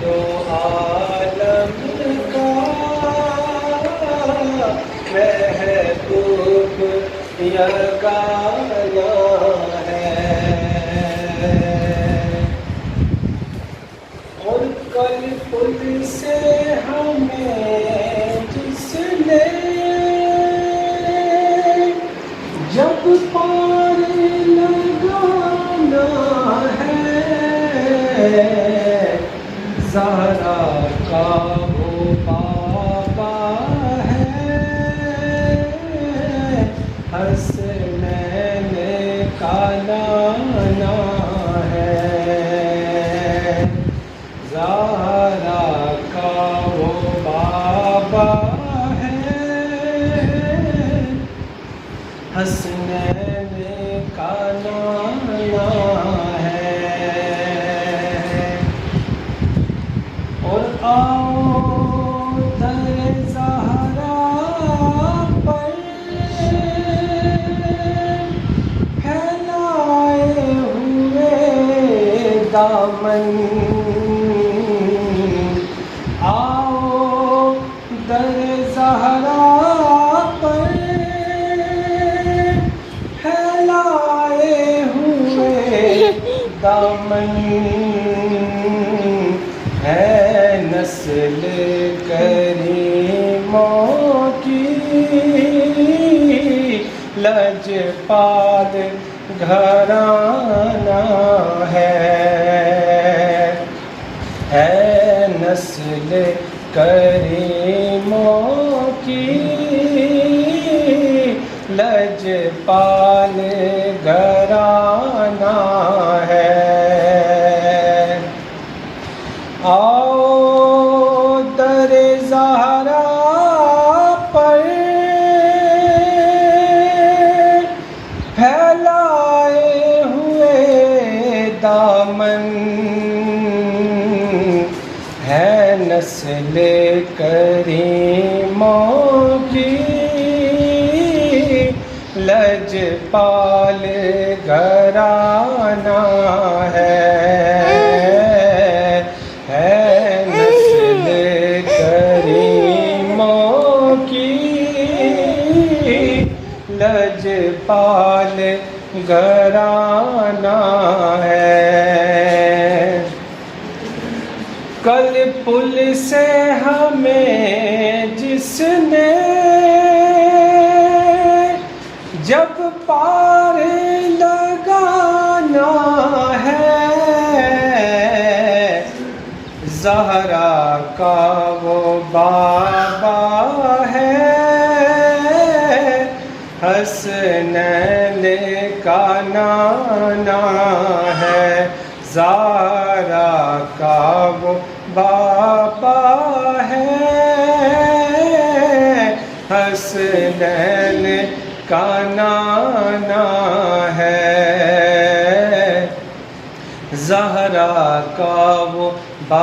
دو عالم کا محبوب یگانہ ہے، اور کل پل سے ہمیں جس نے جب پار لگانا ہے، زہرا کا وہ بابا ہے، حسنین کا نانا ہے، زہرا کا وہ بابا ہے، حسنین کا نانا ہے۔ اور آؤ در زہرا پر پھیلائے ہوئے دامن، آؤ در زہرا پر پھیلائے ہوئے دامن، ہے نسل کریموں کی لجپال گھرانہ ہے نسل کریموں کی لجپال گھرانہ ہے۔ آؤ در زہرا پر پھیلائے ہوئے دامن، ہے نسل کریموں کی لجپال گھرانہ ہے نسل کریموں کی لجپال گھرانہ ہے۔ کل پل سے ہمیں جس نے جب پار لگانا ہے، زہرا کا وہ بابا ہے، حسنین کا نانا ہے، زہرا کا وہ بابا ہے، حسنین کا نانا ہے، زہرا کا وہ بابا